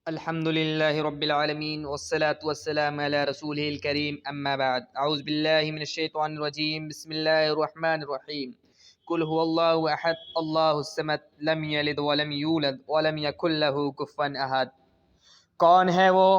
الحمد لله رب العالمين والصلاة والسلام على رسوله الكريم أما بعد أعوذ بالله من الشيطان الرجيم بسم الله الرحمن الرحيم قل هو الله أحد الله الصمد لم يلد ولم يولد ولم يكن له كفوا أحد۔ کون ہے وہ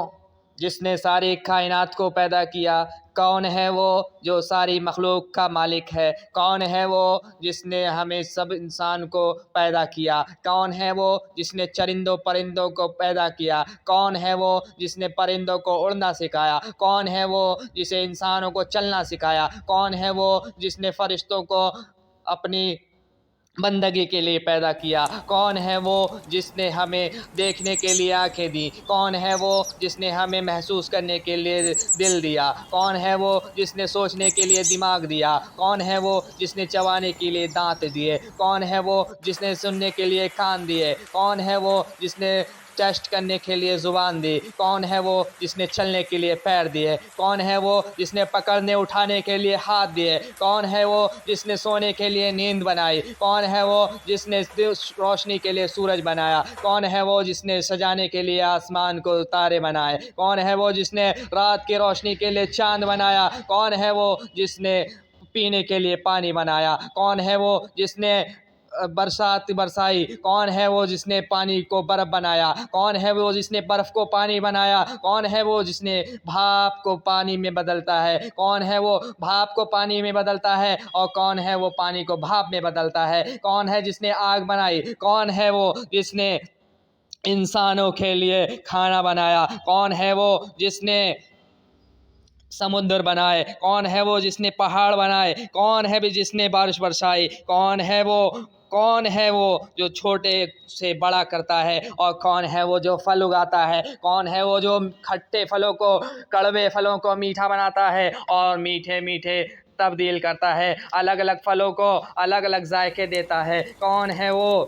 جس نے ساری کائنات کو پیدا کیا؟ کون ہے وہ جو ساری مخلوق کا مالک ہے؟ کون ہے وہ جس نے ہمیں سب انسان کو پیدا کیا؟ کون ہے وہ جس نے چرندوں پرندوں کو پیدا کیا؟ کون ہے وہ جس نے پرندوں کو اڑنا سکھایا؟ کون ہے وہ جسے انسانوں کو چلنا سکھایا؟ کون ہے وہ جس نے فرشتوں کو اپنی بندگی کے لیے پیدا کیا؟ کون ہے وہ جس نے ہمیں دیکھنے کے لیے آنکھیں دی؟ کون ہے وہ جس نے ہمیں محسوس کرنے کے لیے دل دیا؟ کون ہے وہ جس نے سوچنے کے لیے دماغ دیا؟ کون ہے وہ جس نے چبانے کے لیے دانت دیے؟ کون ہے وہ جس نے سننے کے لیے کان دیے؟ کون ہے وہ جس نے ٹیسٹ کرنے کے لیے زبان دی؟ کون ہے وہ جس نے چلنے کے لیے پیر دیے؟ کون ہے وہ جس نے پکڑنے اٹھانے کے لیے ہاتھ دیے؟ کون ہے وہ جس نے سونے کے لیے نیند بنائی؟ کون ہے وہ جس نے روشنی کے لیے سورج بنایا؟ کون ہے وہ جس نے سجانے کے لیے آسمان کو تارے بنائے؟ کون ہے وہ جس نے رات کی روشنی کے لیے چاند بنایا؟ کون ہے وہ جس نے پینے کے لیے پانی بنایا؟ کون ہے وہ جس نے برسات برسائی؟ کون ہے وہ جس نے پانی کو برف بنایا؟ کون ہے وہ جس نے برف کو پانی بنایا؟ کون ہے وہ جس نے بھاپ کو پانی میں بدلتا ہے؟ کون ہے وہ بھاپ کو پانی میں بدلتا ہے اور کون ہے وہ پانی کو بھاپ میں بدلتا ہے؟ کون ہے جس نے آگ بنائی؟ کون ہے وہ جس نے انسانوں کے لیے کھانا بنایا؟ کون ہے وہ جس نے سمندر بنائے؟ کون ہے وہ جس نے پہاڑ بنائے؟ کون ہے بھی جس نے بارش برسائی؟ کون ہے وہ جو چھوٹے سے بڑا کرتا ہے؟ اور کون ہے وہ جو پھل اگاتا ہے؟ کون ہے وہ جو کھٹے پھلوں کو کڑوے پھلوں کو میٹھا بناتا ہے اور میٹھے میٹھے تبدیل کرتا ہے؟ الگ الگ پھلوں کو الگ الگ ذائقے دیتا ہے۔ کون ہے وہ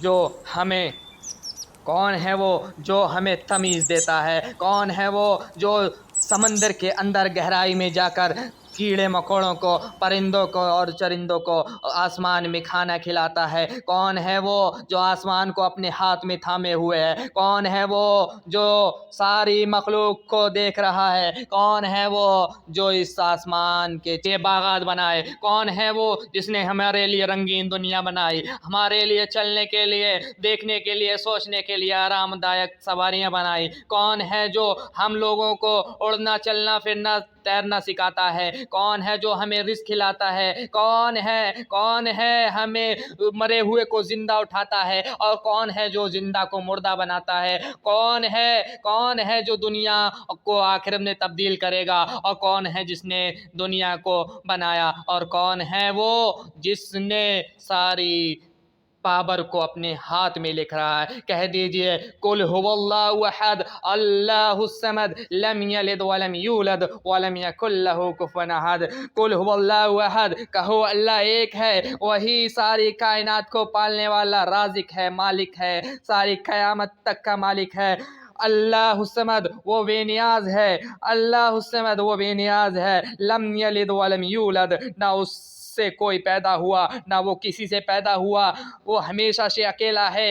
جو ہمیں تمیز دیتا ہے؟ کون ہے وہ جو سمندر کے اندر گہرائی میں جا کر کیڑے مکوڑوں کو، پرندوں کو اور چرندوں کو آسمان میں کھانا کھلاتا ہے؟ کون ہے وہ جو آسمان کو اپنے ہاتھ میں تھامے ہوئے ہے؟ کون ہے وہ جو ساری مخلوق کو دیکھ رہا ہے؟ کون ہے وہ جو اس آسمان کے باغات بنائے؟ کون ہے وہ جس نے ہمارے لیے رنگین دنیا بنائی، ہمارے لیے چلنے کے لیے، دیکھنے کے لیے، سوچنے کے لیے آرام دائک سواریاں بنائی؟ کون ہے جو ہم لوگوں کو اڑنا، چلنا، پھرنا، تیرنا سکھاتا ہے؟ کون ہے جو ہمیں رزق کھلاتا ہے؟ کون ہے ہمیں مرے ہوئے کو زندہ اٹھاتا ہے اور کون ہے جو زندہ کو مردہ بناتا ہے؟ کون ہے جو دنیا کو آخرت میں تبدیل کرے گا اور کون ہے جس نے دنیا کو بنایا؟ اور کون ہے وہ جس نے ساری پاور کو اپنے ہاتھ میں لکھ رہا ہے؟ کہہ دیجئے قل هو اللہ احد اللہ الصمد لم یلد ولم یولد ولم یکن له کفوا احد۔ قل هو اللہ احد، کہو اللہ ایک ہے، وہی ساری کائنات کو پالنے والا رازق ہے، مالک ہے، ساری قیامت تک کا مالک ہے۔ اللہ الصمد، وہ بے نیاز ہے، اللہ الصمد وہ بے نیاز ہے، لم یلد ولم یولد، نہ اس سے کوئی پیدا ہوا نہ وہ کسی سے پیدا ہوا، وہ ہمیشہ سے اکیلا ہے،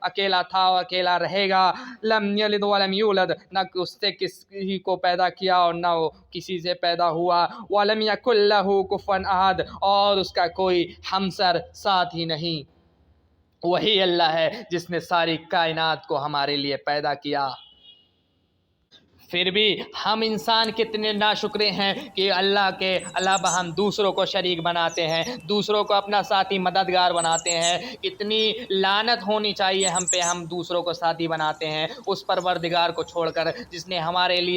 اکیلا تھا اور اکیلا رہے گا۔ لم یلد ولم یولد، نہ اس سے کسی کو پیدا کیا اور نہ وہ کسی سے پیدا ہوا۔ ولم یکن لہ کفوا احد، اور اس کا کوئی ہمسر ساتھ ہی نہیں۔ وہی اللہ ہے جس نے ساری کائنات کو ہمارے لیے پیدا کیا۔ پھر بھی ہم انسان کتنے ناشکرے ہیں کہ اللہ کے علاوہ ہم دوسروں کو شریک بناتے ہیں، دوسروں کو اپنا ساتھی مددگار بناتے ہیں۔ کتنی لعنت ہونی چاہیے ہم پہ، ہم دوسروں کو ساتھی بناتے ہیں اس پروردگار کو چھوڑ کر جس نے ہمارے لیے